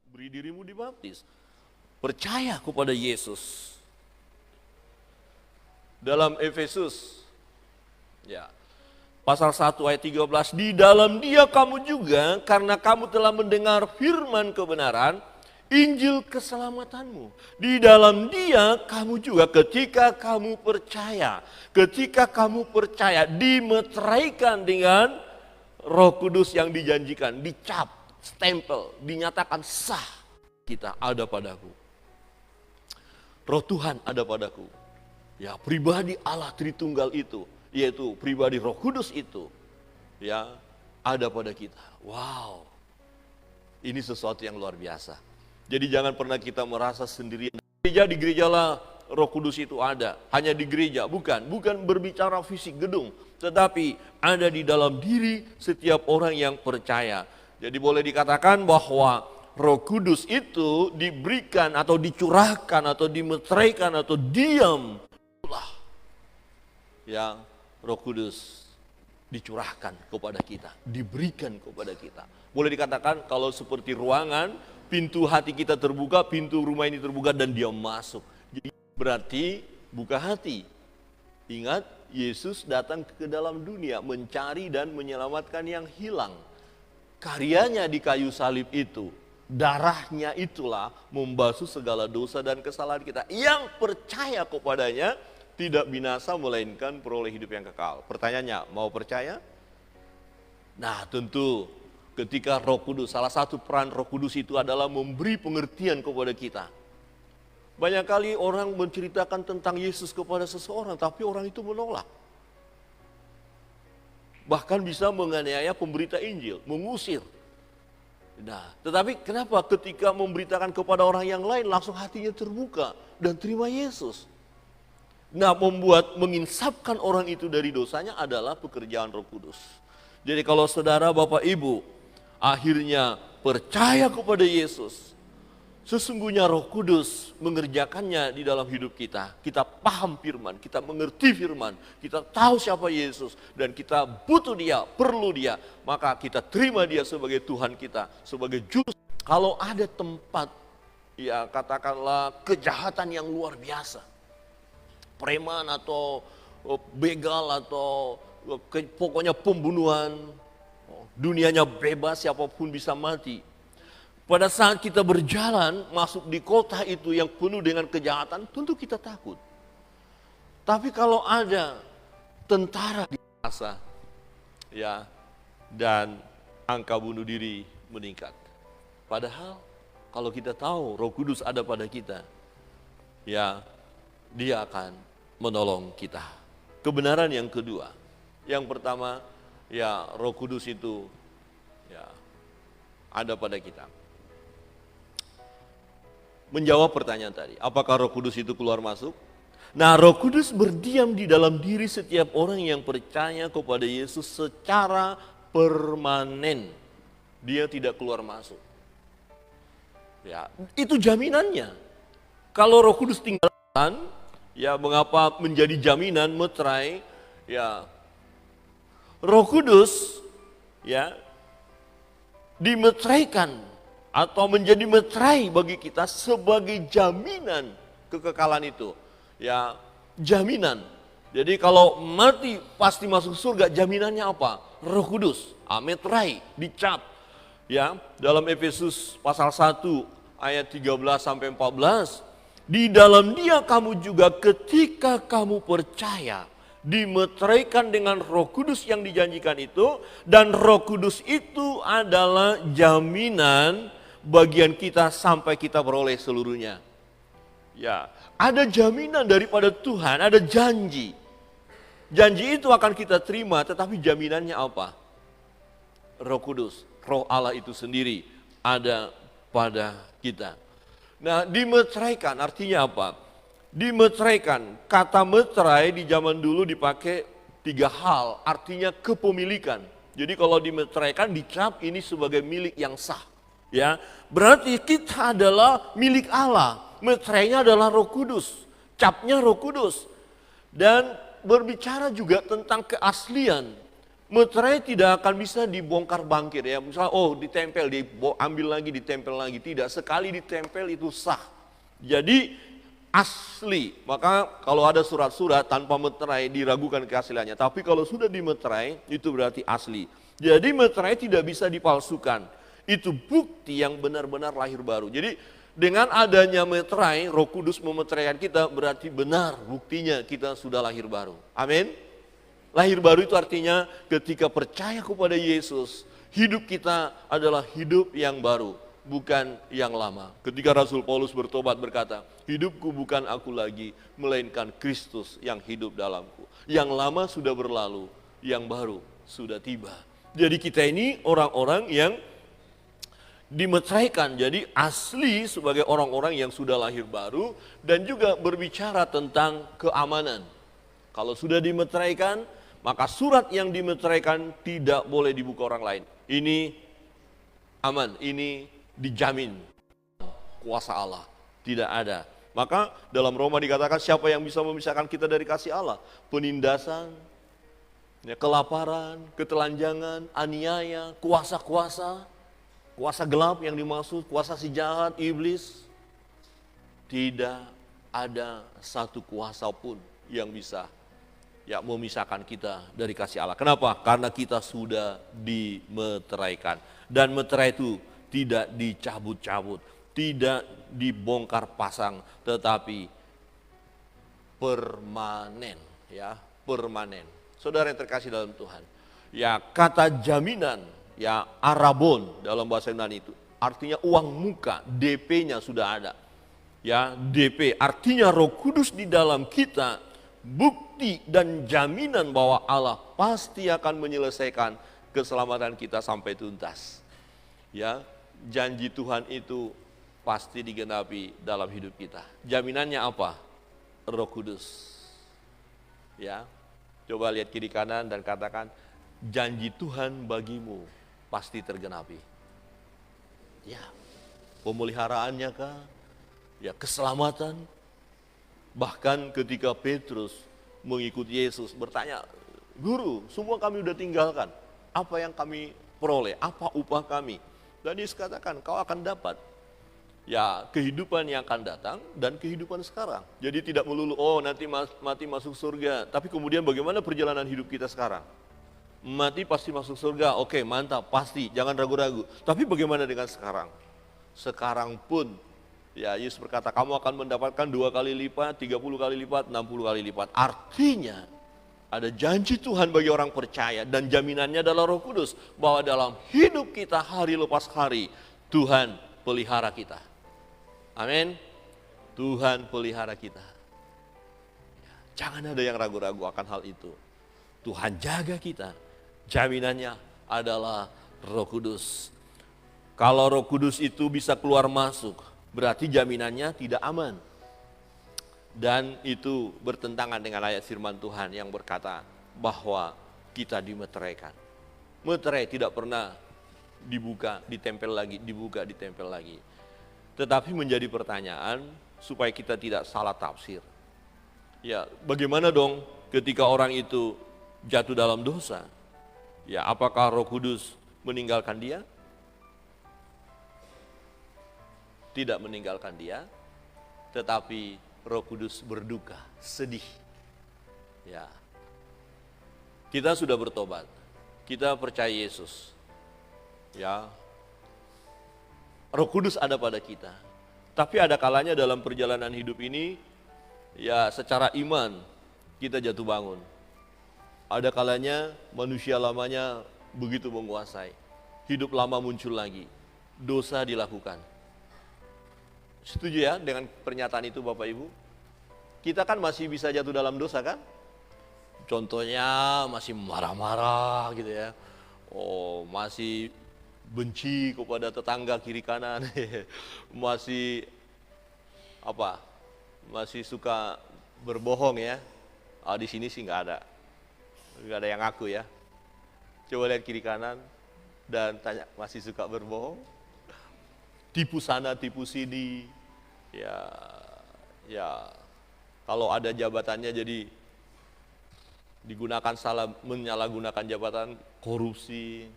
Beri dirimu dibaptis. Percaya kepada Yesus. Dalam Efesus, ya, pasal 1 ayat 13, di dalam Dia kamu juga, karena kamu telah mendengar firman kebenaran, Injil keselamatanmu. Di dalam Dia kamu juga ketika kamu percaya, dimeteraikan dengan Roh Kudus yang dijanjikan, dicap, stempel, dinyatakan sah. Kita ada padaku. Roh Tuhan ada padaku. Ya, pribadi Allah Tritunggal itu, yaitu pribadi Roh Kudus itu, ya, ada pada kita. Wow, ini sesuatu yang luar biasa. Jadi jangan pernah kita merasa sendirian. Di gereja lah Roh Kudus itu ada, hanya di gereja, bukan berbicara fisik gedung, tetapi ada di dalam diri setiap orang yang percaya. Jadi boleh dikatakan bahwa Roh Kudus itu diberikan atau dicurahkan atau dimeteraikan atau diam. Yang Roh Kudus dicurahkan kepada kita, diberikan kepada kita. Boleh dikatakan kalau seperti ruangan, pintu hati kita terbuka, pintu rumah ini terbuka dan dia masuk. Jadi berarti buka hati. Ingat, Yesus datang ke dalam dunia mencari dan menyelamatkan yang hilang. Karyanya di kayu salib itu, darahnya itulah membasuh segala dosa dan kesalahan kita. Yang percaya kepadanya tidak binasa melainkan peroleh hidup yang kekal. Pertanyaannya, mau percaya? Nah, tentu ketika Roh Kudus, salah satu peran Roh Kudus itu adalah memberi pengertian kepada kita. Banyak kali orang menceritakan tentang Yesus kepada seseorang, tapi orang itu menolak. Bahkan bisa menganiaya pemberita Injil, mengusir. Nah, tetapi kenapa ketika memberitakan kepada orang yang lain langsung hatinya terbuka dan terima Yesus? Nah, menginsafkan orang itu dari dosanya adalah pekerjaan Roh Kudus. Jadi kalau saudara, Bapak, Ibu akhirnya percaya kepada Yesus, sesungguhnya Roh Kudus mengerjakannya di dalam hidup kita. Kita paham firman, kita mengerti firman, kita tahu siapa Yesus dan kita butuh Dia, perlu Dia. Maka kita terima Dia sebagai Tuhan kita, sebagai juru. Kalau ada tempat, ya katakanlah kejahatan yang luar biasa, preman atau begal atau pokoknya pembunuhan, dunianya bebas, siapapun bisa mati. Pada saat kita berjalan masuk di kota itu yang penuh dengan kejahatan, tentu kita takut. Tapi kalau ada tentara di masa, ya, dan angka bunuh diri meningkat. Padahal kalau kita tahu Roh Kudus ada pada kita, ya, Dia akan menolong kita. Kebenaran yang kedua, yang pertama, ya, Roh Kudus itu, ya, ada pada kita. Menjawab pertanyaan tadi, apakah Roh Kudus itu keluar masuk? Nah, Roh Kudus berdiam di dalam diri setiap orang yang percaya kepada Yesus secara permanen. Dia tidak keluar masuk. Ya, itu jaminannya. Kalau Roh Kudus tinggalkan, ya, mengapa menjadi jaminan meterai? Ya, Roh Kudus, ya, dimeteraikan atau menjadi meterai bagi kita sebagai jaminan kekekalan itu. Ya, jaminan. Jadi kalau mati pasti masuk surga, jaminannya apa? Roh Kudus, meterai, dicap. Ya, dalam Efesus pasal 1 ayat 13 sampai 14, di dalam Dia kamu juga ketika kamu percaya, dimeteraikan dengan Roh Kudus yang dijanjikan itu, dan Roh Kudus itu adalah jaminan bagian kita sampai kita beroleh seluruhnya. Ya, ada jaminan daripada Tuhan, ada janji. Janji itu akan kita terima, tetapi jaminannya apa? Roh Kudus, Roh Allah itu sendiri ada pada kita. Nah, dimeteraikan artinya apa? Dimeteraikan, kata meterai di zaman dulu dipakai 3 hal, artinya kepemilikan. Jadi kalau dimeteraikan, dicap ini sebagai milik yang sah. Ya, berarti kita adalah milik Allah. Meterainya adalah Roh Kudus, capnya Roh Kudus. Dan berbicara juga tentang keaslian. Meterai tidak akan bisa dibongkar bangkit ya. Misalnya ditempel, diambil lagi, ditempel lagi. Tidak, sekali ditempel itu sah. Jadi asli. Maka kalau ada surat-surat tanpa meterai diragukan keasliannya. Tapi kalau sudah dimeterai itu berarti asli. Jadi meterai tidak bisa dipalsukan. Itu bukti yang benar-benar lahir baru. Jadi dengan adanya meterai, Roh Kudus memeteraikan kita berarti benar buktinya kita sudah lahir baru. Amin. Lahir baru itu artinya ketika percaya kepada Yesus, hidup kita adalah hidup yang baru, bukan yang lama. Ketika Rasul Paulus bertobat berkata, hidupku bukan aku lagi, melainkan Kristus yang hidup dalamku. Yang lama sudah berlalu, yang baru sudah tiba. Jadi kita ini orang-orang yang dimeteraikan, jadi asli sebagai orang-orang yang sudah lahir baru dan juga berbicara tentang keamanan. Kalau sudah dimeteraikan, maka surat yang dimeteraikan tidak boleh dibuka orang lain. Ini aman, ini dijamin kuasa Allah, tidak ada. Maka dalam Roma dikatakan siapa yang bisa memisahkan kita dari kasih Allah? Penindasan, kelaparan, ketelanjangan, aniaya, kuasa-kuasa, kuasa gelap yang dimaksud, kuasa si jahat, iblis. Tidak ada satu kuasa pun yang bisa memisahkan kita dari kasih Allah. Kenapa? Karena kita sudah dimeteraikan. Dan meterai itu tidak dicabut-cabut, tidak dibongkar pasang, tetapi permanen, permanen. Saudara yang terkasih dalam Tuhan, kata jaminan, arabon dalam bahasa Yunani itu artinya uang muka, DP-nya sudah ada. DP artinya Roh Kudus di dalam kita, bukti dan jaminan bahwa Allah pasti akan menyelesaikan keselamatan kita sampai tuntas. Janji Tuhan itu pasti digenapi dalam hidup kita. Jaminannya apa? Roh Kudus. Coba lihat kiri kanan dan katakan, janji Tuhan bagimu pasti tergenapi. Pemeliharaannya kah? Keselamatan. Bahkan ketika Petrus mengikuti Yesus bertanya, Guru, semua kami udah tinggalkan. Apa yang kami peroleh? Apa upah kami? Dan Yesus katakan, kau akan dapat kehidupan yang akan datang dan kehidupan sekarang. Jadi tidak melulu, nanti mati masuk surga. Tapi kemudian bagaimana perjalanan hidup kita sekarang? Mati pasti masuk surga, oke mantap, pasti, jangan ragu-ragu. Tapi bagaimana dengan sekarang? Sekarang pun, Yesus berkata, kamu akan mendapatkan 2 kali lipat, 30 kali lipat, 60 kali lipat. Artinya, ada janji Tuhan bagi orang percaya dan jaminannya adalah Roh Kudus. Bahwa dalam hidup kita hari lepas hari, Tuhan pelihara kita. Amin. Tuhan pelihara kita. Jangan ada yang ragu-ragu akan hal itu. Tuhan jaga kita. Jaminannya adalah Roh Kudus. Kalau Roh Kudus itu bisa keluar masuk, berarti jaminannya tidak aman. Dan itu bertentangan dengan ayat firman Tuhan yang berkata bahwa kita dimeteraikan. Meterai tidak pernah dibuka, ditempel lagi, dibuka, ditempel lagi. Tetapi menjadi pertanyaan supaya kita tidak salah tafsir. Bagaimana dong ketika orang itu jatuh dalam dosa? Apakah Roh Kudus meninggalkan dia? Tidak meninggalkan dia, tetapi Roh Kudus berduka, sedih. Kita sudah bertobat, kita percaya Yesus. Roh Kudus ada pada kita. Tapi ada kalanya dalam perjalanan hidup ini, secara iman kita jatuh bangun. Ada kalanya manusia lamanya begitu menguasai. Hidup lama muncul lagi, dosa dilakukan. Setuju dengan pernyataan itu Bapak Ibu? Kita kan masih bisa jatuh dalam dosa kan? Contohnya masih marah-marah gitu masih benci kepada tetangga kiri kanan. Masih masih suka berbohong di sini sih nggak ada yang ngaku Coba lihat kiri kanan dan tanya, masih suka berbohong? Tipu sana, tipu sini. Kalau ada jabatannya jadi digunakan salah, menyalahgunakan jabatan, korupsi,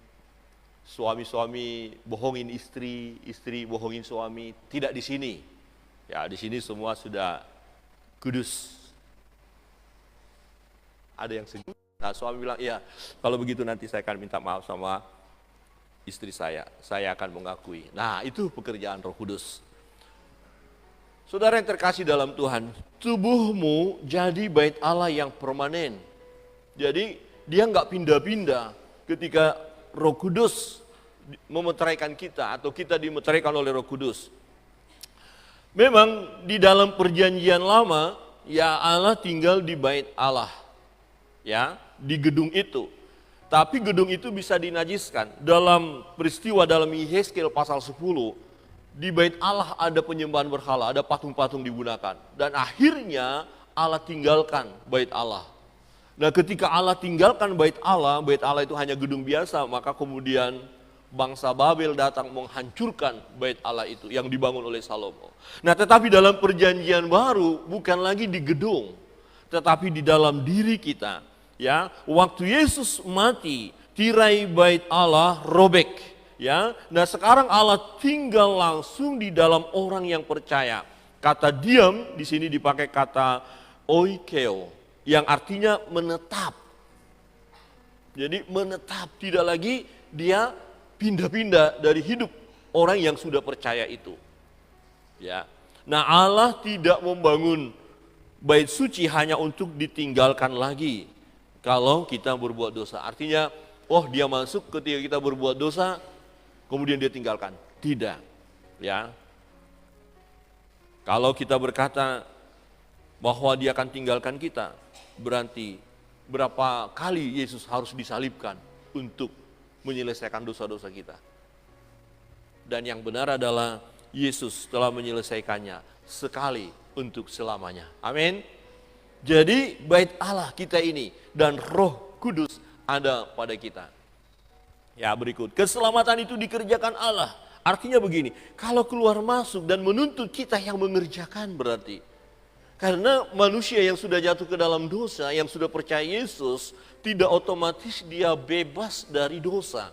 suami-suami bohongin istri, istri bohongin suami. Tidak di sini. Ya, di sini semua sudah kudus. Ada yang sejuk. Nah, suami bilang, "Iya, kalau begitu nanti saya akan minta maaf sama istri saya akan mengakui." Nah, itu pekerjaan Roh Kudus. Saudara yang terkasih dalam Tuhan, tubuhmu jadi bait Allah yang permanen. Jadi dia nggak pindah-pindah ketika Roh Kudus memeteraikan kita atau kita dimeteraikan oleh Roh Kudus. Memang di dalam perjanjian lama, ya Allah tinggal di bait Allah, ya di gedung itu. Tapi gedung itu bisa dinajiskan. Dalam peristiwa dalam Yehezkiel pasal 10, di bait Allah ada penyembahan berhala, ada patung-patung digunakan. Dan akhirnya Allah tinggalkan bait Allah. Nah, ketika Allah tinggalkan bait Allah itu hanya gedung biasa, maka kemudian bangsa Babel datang menghancurkan bait Allah itu yang dibangun oleh Salomo. Nah, tetapi dalam perjanjian baru bukan lagi di gedung, tetapi di dalam diri kita. Ya, waktu Yesus mati, tirai bait Allah robek. Ya, nah sekarang Allah tinggal langsung di dalam orang yang percaya. Kata diam di sini dipakai kata oikeo, yang artinya menetap. Jadi menetap, tidak lagi dia pindah-pindah dari hidup orang yang sudah percaya itu. Ya. Nah, Allah tidak membangun bait suci hanya untuk ditinggalkan lagi kalau kita berbuat dosa. Artinya, oh dia masuk ketika kita berbuat dosa, kemudian dia tinggalkan. Tidak. Ya. Kalau kita berkata bahwa dia akan tinggalkan kita, berarti berapa kali Yesus harus disalibkan untuk menyelesaikan dosa-dosa kita. Dan yang benar adalah Yesus telah menyelesaikannya sekali untuk selamanya. Amin. Jadi bait Allah kita ini dan Roh Kudus ada pada kita. Ya, berikut. Keselamatan itu dikerjakan Allah. Artinya begini, kalau keluar masuk dan menuntut kita yang mengerjakan berarti. Karena manusia yang sudah jatuh ke dalam dosa, yang sudah percaya Yesus, tidak otomatis dia bebas dari dosa.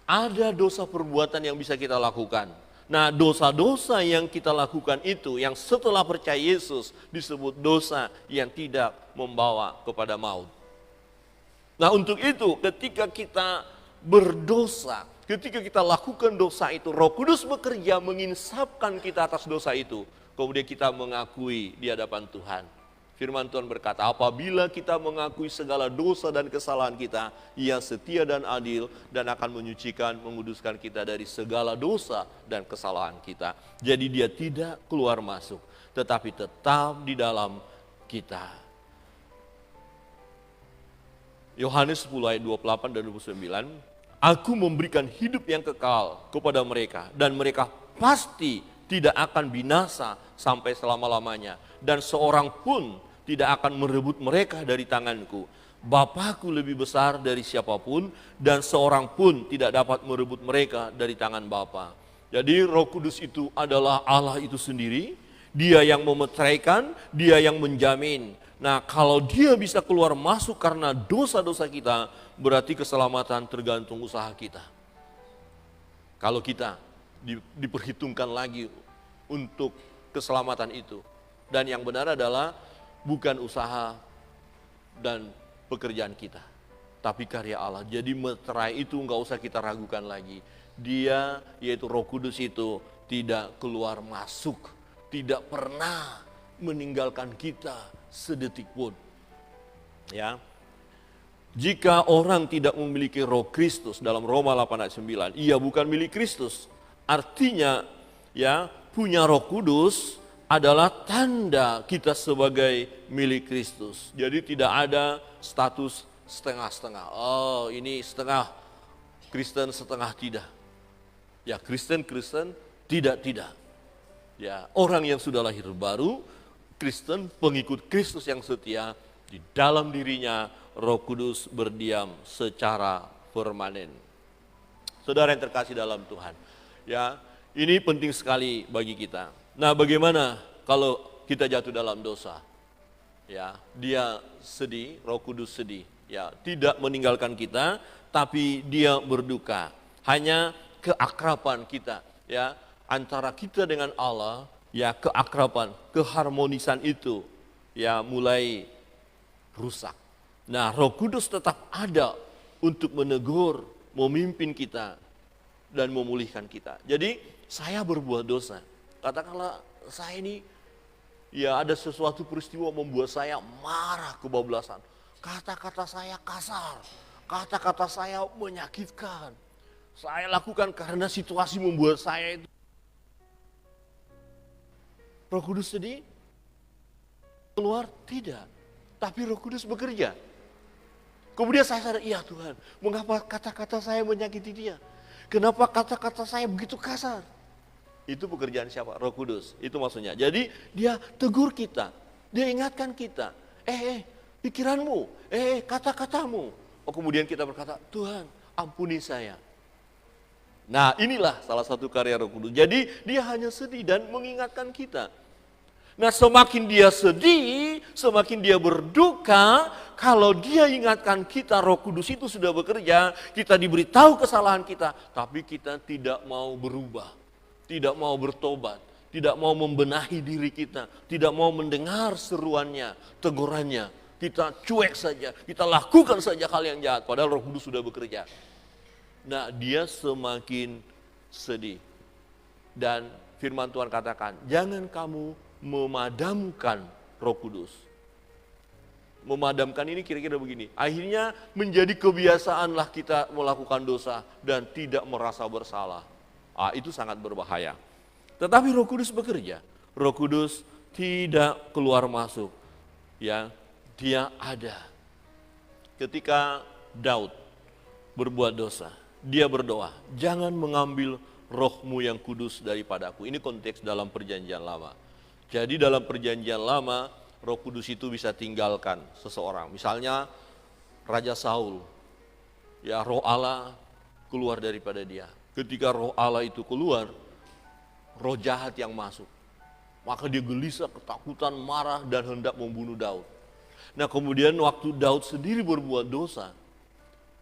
Ada dosa perbuatan yang bisa kita lakukan. Nah, dosa-dosa yang kita lakukan itu, yang setelah percaya Yesus, disebut dosa yang tidak membawa kepada maut. Nah, untuk itu ketika kita berdosa, ketika kita lakukan dosa itu, Roh Kudus bekerja menginsafkan kita atas dosa itu. Kemudian kita mengakui di hadapan Tuhan. Firman Tuhan berkata, apabila kita mengakui segala dosa dan kesalahan kita, Ia setia dan adil dan akan menyucikan, menguduskan kita dari segala dosa dan kesalahan kita. Jadi dia tidak keluar masuk, tetapi tetap di dalam kita. Yohanes 10 ayat 28 dan 29, Aku memberikan hidup yang kekal kepada mereka, dan mereka pasti tidak akan binasa sampai selama-lamanya. Dan seorang pun tidak akan merebut mereka dari tanganku. Bapa-Ku lebih besar dari siapapun, dan seorang pun tidak dapat merebut mereka dari tangan Bapa. Jadi Roh Kudus itu adalah Allah itu sendiri. Dia yang memeteraikan, dia yang menjamin. Nah, kalau dia bisa keluar masuk karena dosa-dosa kita, berarti keselamatan tergantung usaha kita. Kalau kita diperhitungkan lagi untuk keselamatan itu. Dan yang benar adalah bukan usaha dan pekerjaan kita, tapi karya Allah. Jadi meterai itu nggak usah kita ragukan lagi. Dia, yaitu Roh Kudus itu, tidak keluar masuk, tidak pernah meninggalkan kita sedetik pun. Ya. Jika orang tidak memiliki Roh Kristus, dalam Roma 8 ayat 9, ia bukan milik Kristus. Artinya, ya, punya Roh Kudus adalah tanda kita sebagai milik Kristus. Jadi tidak ada status setengah-setengah. Oh, ini setengah Kristen, setengah tidak. Ya, Kristen, tidak. Ya, orang yang sudah lahir baru, Kristen, pengikut Kristus yang setia, di dalam dirinya Roh Kudus berdiam secara permanen. Saudara yang terkasih dalam Tuhan, ya, ini penting sekali bagi kita. Nah, bagaimana kalau kita jatuh dalam dosa? Ya, dia sedih, Roh Kudus sedih. Ya, tidak meninggalkan kita, tapi dia berduka. Hanya keakraban kita, ya, antara kita dengan Allah, ya, keakraban, keharmonisan itu ya mulai rusak. Nah, Roh Kudus tetap ada untuk menegur, memimpin kita dan memulihkan kita. Jadi, saya berbuat dosa. Katakanlah saya ini ya ada sesuatu peristiwa membuat saya marah kebablasan. Kata-kata saya kasar, kata-kata saya menyakitkan. Saya lakukan karena situasi membuat saya itu. Roh Kudus sedih? Keluar? Tidak. Tapi Roh Kudus bekerja. Kemudian saya sadar, iya Tuhan, mengapa kata-kata saya menyakiti dia? Kenapa kata-kata saya begitu kasar? Itu pekerjaan siapa? Roh Kudus. Itu maksudnya. Jadi dia tegur kita. Dia ingatkan kita. Pikiranmu. Kata-katamu. Oh, kemudian kita berkata, Tuhan ampuni saya. Nah, inilah salah satu karya Roh Kudus. Jadi dia hanya sedih dan mengingatkan kita. Nah, semakin dia sedih, semakin dia berduka, kalau dia ingatkan kita, Roh Kudus itu sudah bekerja, kita diberitahu kesalahan kita, tapi kita tidak mau berubah, tidak mau bertobat, tidak mau membenahi diri kita, tidak mau mendengar seruannya, tegurannya. Kita cuek saja, kita lakukan saja hal yang jahat, padahal Roh Kudus sudah bekerja. Nah, dia semakin sedih. Dan firman Tuhan katakan, jangan kamu memadamkan Roh Kudus. Memadamkan ini kira-kira begini, akhirnya menjadi kebiasaanlah kita melakukan dosa dan tidak merasa bersalah. Itu sangat berbahaya. Tetapi Roh Kudus bekerja. Roh Kudus tidak keluar masuk. Ya, dia ada. Ketika Daud berbuat dosa, dia berdoa, jangan mengambil rohmu yang kudus daripadaku. Ini konteks dalam perjanjian lama. Jadi dalam perjanjian lama, Roh Kudus itu bisa tinggalkan seseorang. Misalnya Raja Saul, ya Roh Allah keluar daripada dia. Ketika Roh Allah itu keluar, roh jahat yang masuk. Maka dia gelisah, ketakutan, marah dan hendak membunuh Daud. Nah, kemudian waktu Daud sendiri berbuat dosa,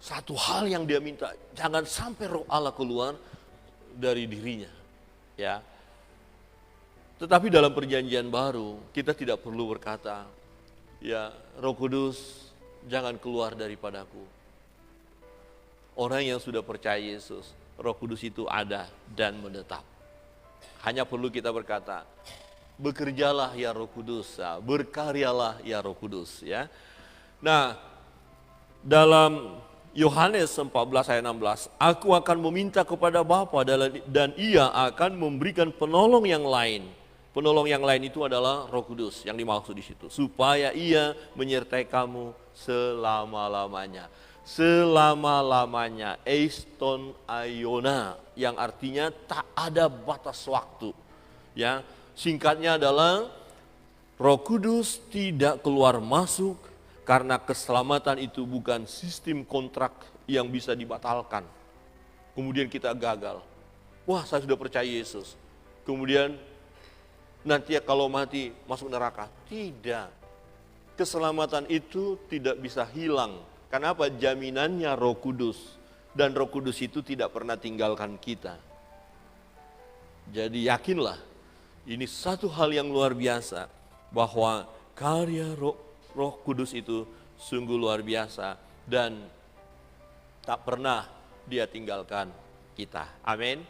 satu hal yang dia minta, jangan sampai Roh Allah keluar dari dirinya. Ya. Tetapi dalam perjanjian baru, kita tidak perlu berkata, ya Roh Kudus jangan keluar daripadaku. Orang yang sudah percaya Yesus, Roh Kudus itu ada dan menetap. Hanya perlu kita berkata, bekerjalah ya Roh Kudus, berkaryalah ya Roh Kudus. Ya. Nah, dalam Yohanes 14 ayat 16, aku akan meminta kepada Bapa dan ia akan memberikan penolong yang lain. Penolong yang lain itu adalah Roh Kudus yang dimaksud di situ, supaya ia menyertai kamu selama-lamanya. Selama-lamanya, eiston aiona, yang artinya tak ada batas waktu. Ya, singkatnya adalah Roh Kudus tidak keluar masuk karena keselamatan itu bukan sistem kontrak yang bisa dibatalkan. Kemudian kita gagal. Wah, saya sudah percaya Yesus. Kemudian nanti kalau mati masuk neraka. Tidak. Keselamatan itu tidak bisa hilang. Kenapa? Jaminannya Roh Kudus. Dan Roh Kudus itu tidak pernah tinggalkan kita. Jadi yakinlah, ini satu hal yang luar biasa. Bahwa karya Roh Kudus itu sungguh luar biasa. Dan tak pernah dia tinggalkan kita. Amin.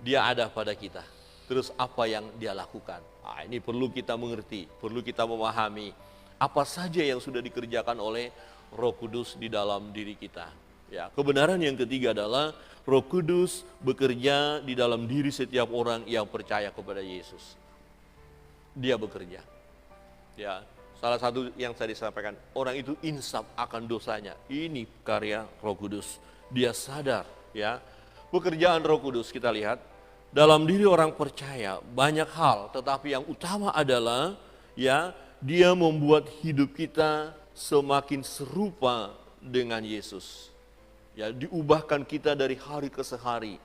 Dia ada pada kita. Terus apa yang dia lakukan? Ini perlu kita mengerti, perlu kita memahami apa saja yang sudah dikerjakan oleh Roh Kudus di dalam diri kita. Ya, kebenaran yang ketiga adalah Roh Kudus bekerja di dalam diri setiap orang yang percaya kepada Yesus. Dia bekerja. Ya, salah satu yang saya disampaikan, orang itu insaf akan dosanya. Ini karya Roh Kudus. Dia sadar, ya. Pekerjaan Roh Kudus kita lihat dalam diri orang percaya banyak hal, tetapi yang utama adalah ya dia membuat hidup kita semakin serupa dengan Yesus. Ya, diubahkan kita dari hari ke hari.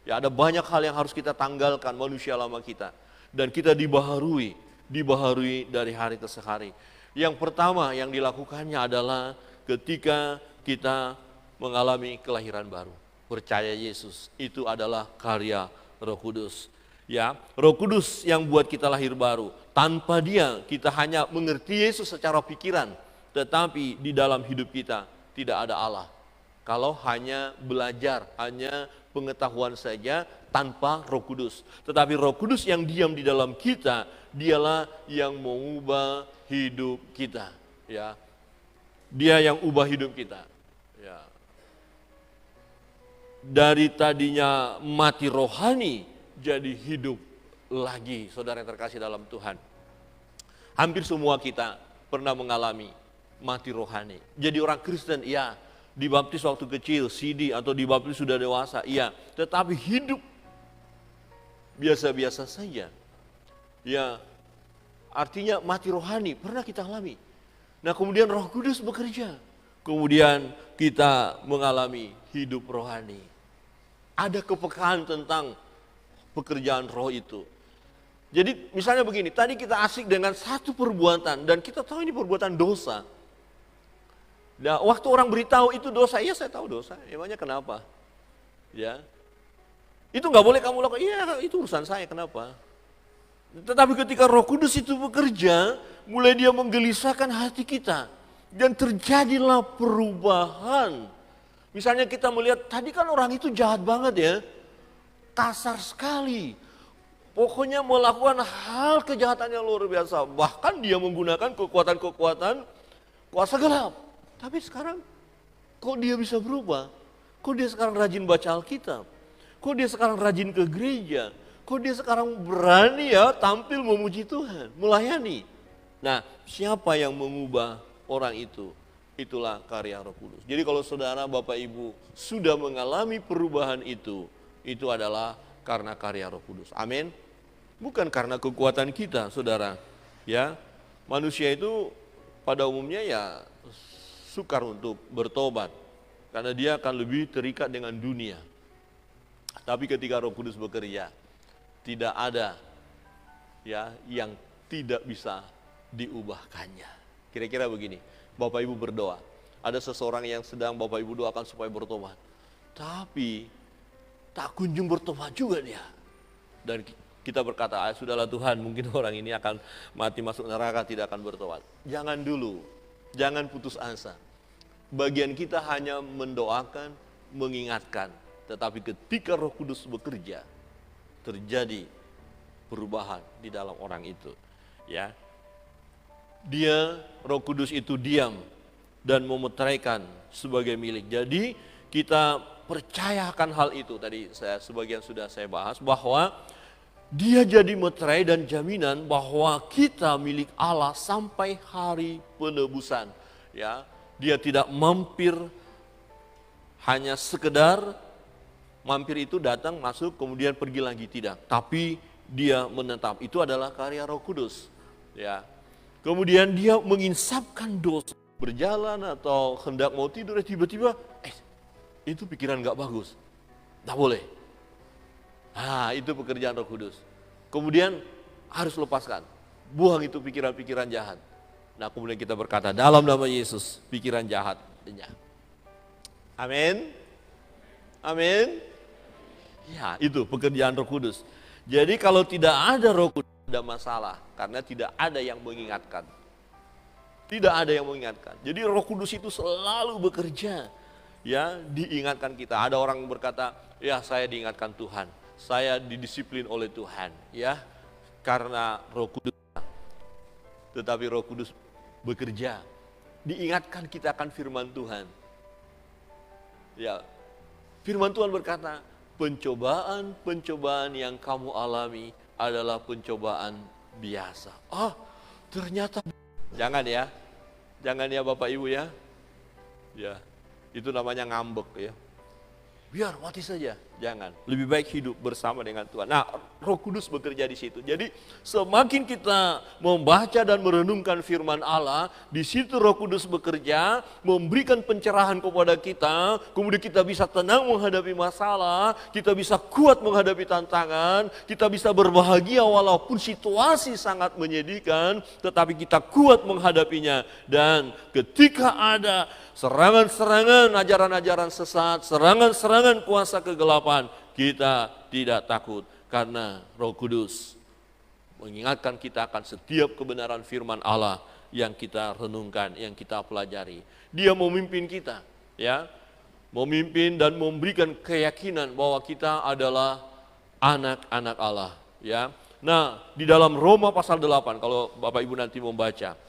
Ya, ada banyak hal yang harus kita tanggalkan manusia lama kita dan kita dibaharui dibaharui dari hari ke hari. Yang pertama yang dilakukannya adalah ketika kita mengalami kelahiran baru. Percaya Yesus, itu adalah karya Roh Kudus. Ya, Roh Kudus yang buat kita lahir baru. Tanpa Dia kita hanya mengerti Yesus secara pikiran, tetapi di dalam hidup kita tidak ada Allah. Kalau hanya belajar, hanya pengetahuan saja tanpa Roh Kudus. Tetapi Roh Kudus yang diam di dalam kita, Dialah yang mengubah hidup kita. Ya, Dia yang ubah hidup kita. Ya. Dari tadinya mati rohani jadi hidup lagi, saudara yang terkasih dalam Tuhan. Hampir semua kita pernah mengalami mati rohani. Jadi orang Kristen, iya, dibaptis waktu kecil, CD, atau dibaptis sudah dewasa, iya. Tetapi hidup biasa-biasa saja. Ya, artinya mati rohani, pernah kita alami. Nah kemudian Roh Kudus bekerja. Kemudian kita mengalami hidup rohani. Ada kepekaan tentang pekerjaan roh itu. Jadi misalnya begini, tadi kita asik dengan satu perbuatan dan kita tahu ini perbuatan dosa. Nah, waktu orang beritahu itu dosa, iya saya tahu dosa. Emangnya kenapa? Ya, itu nggak boleh kamu lakukan. Iya, itu urusan saya. Kenapa? Tetapi ketika Roh Kudus itu bekerja, mulai Dia menggelisahkan hati kita dan terjadilah perubahan. Misalnya kita melihat tadi kan orang itu jahat banget ya, kasar sekali. Pokoknya melakukan hal kejahatan yang luar biasa. Bahkan dia menggunakan kekuatan-kekuatan kuasa gelap. Tapi sekarang kok dia bisa berubah? Kok dia sekarang rajin baca Alkitab? Kok dia sekarang rajin ke gereja? Kok dia sekarang berani ya tampil memuji Tuhan, melayani? Nah, siapa yang mengubah orang itu? Itulah karya Roh Kudus. Jadi kalau saudara, Bapak, Ibu sudah mengalami perubahan itu adalah karena karya Roh Kudus. Amin. Bukan karena kekuatan kita, saudara. Ya, manusia itu pada umumnya ya sukar untuk bertobat karena dia akan lebih terikat dengan dunia. Tapi ketika Roh Kudus bekerja, tidak ada ya yang tidak bisa diubahkannya. Kira-kira begini, Bapak Ibu berdoa, ada seseorang yang sedang Bapak Ibu doakan supaya bertobat, tapi tak kunjung bertobat juga dia. Dan kita berkata, sudahlah Tuhan, mungkin orang ini akan mati masuk neraka, tidak akan bertobat. Jangan dulu, jangan putus asa. Bagian kita hanya mendoakan, mengingatkan. Tetapi ketika Roh Kudus bekerja, terjadi perubahan di dalam orang itu. Ya, Dia, Roh Kudus itu diam dan memeteraikan sebagai milik. Jadi kita percayakan hal itu. Tadi sebagian sudah saya bahas bahwa Dia jadi meterai dan jaminan bahwa kita milik Allah sampai hari penebusan. Ya, Dia tidak mampir hanya sekedar mampir itu datang, masuk, kemudian pergi lagi, tidak. Tapi Dia menetap. Itu adalah karya Roh Kudus. Ya. Kemudian Dia menginsapkan dosa. Berjalan atau hendak mau tidur, tiba-tiba, itu pikiran gak bagus. Tak boleh. Nah, itu pekerjaan Roh Kudus. Kemudian harus lepaskan. Buang itu pikiran-pikiran jahat. Nah, kemudian kita berkata, dalam nama Yesus, pikiran jahat lenyap. Amin. Amin. Ya, itu pekerjaan Roh Kudus. Jadi kalau tidak ada Roh Kudus, ada masalah. Karena tidak ada yang mengingatkan. Tidak ada yang mengingatkan. Jadi Roh Kudus itu selalu bekerja. Ya, diingatkan kita. Ada orang berkata, ya saya diingatkan Tuhan. Saya didisiplin oleh Tuhan. Ya, karena Roh Kudus. Tetapi Roh Kudus bekerja. Diingatkan kita akan firman Tuhan. Ya, firman Tuhan berkata, pencobaan-pencobaan yang kamu alami adalah pencobaan biasa. Ternyata jangan ya Bapak Ibu ya. Ya, itu namanya ngambek ya. Biar mati saja. Jangan. Lebih baik hidup bersama dengan Tuhan. Nah, Roh Kudus bekerja di situ. Jadi semakin kita membaca dan merenungkan firman Allah, di situ Roh Kudus bekerja, memberikan pencerahan kepada kita, kemudian kita bisa tenang menghadapi masalah, kita bisa kuat menghadapi tantangan, kita bisa berbahagia walaupun situasi sangat menyedihkan, tetapi kita kuat menghadapinya. Dan ketika ada serangan-serangan ajaran-ajaran sesat, serangan-serangan kuasa kegelapan, kita tidak takut karena Roh Kudus mengingatkan kita akan setiap kebenaran firman Allah yang kita renungkan, yang kita pelajari. Dia memimpin kita, ya, memimpin dan memberikan keyakinan bahwa kita adalah anak-anak Allah, ya. Nah, di dalam Roma pasal 8, kalau Bapak Ibu nanti membaca,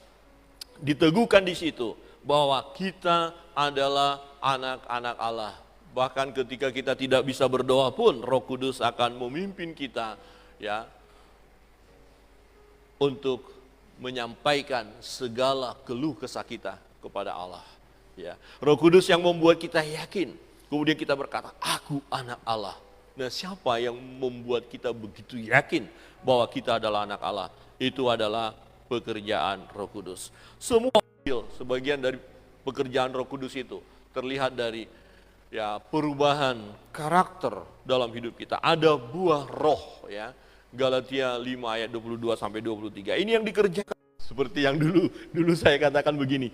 diteguhkan di situ bahwa kita adalah anak-anak Allah. Bahkan ketika kita tidak bisa berdoa pun, Roh Kudus akan memimpin kita, ya, untuk menyampaikan segala keluh kesah kita kepada Allah. Ya, Roh Kudus yang membuat kita yakin. Kemudian kita berkata, aku anak Allah. Nah, siapa yang membuat kita begitu yakin bahwa kita adalah anak Allah? Itu adalah pekerjaan Roh Kudus. Semua sebagian dari pekerjaan Roh Kudus itu terlihat dari, ya, perubahan karakter dalam hidup kita. Ada buah roh, ya. Galatia 5 ayat 22 sampai 23. Ini yang dikerjakan seperti yang dulu saya katakan begini.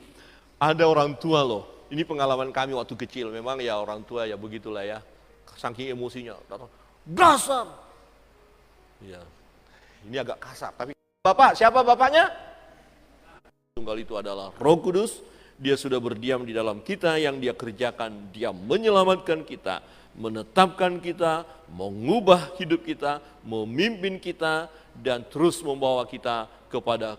Ada orang tua loh. Ini pengalaman kami waktu kecil. Memang ya orang tua ya begitulah ya. Saking emosinya, dasar. Ya. Ini agak kasar, tapi Bapak, siapa bapaknya? Tunggal itu adalah Roh Kudus. Dia sudah berdiam di dalam kita, yang dia kerjakan, dia menyelamatkan kita, menetapkan kita, mengubah hidup kita, memimpin kita, dan terus membawa kita kepada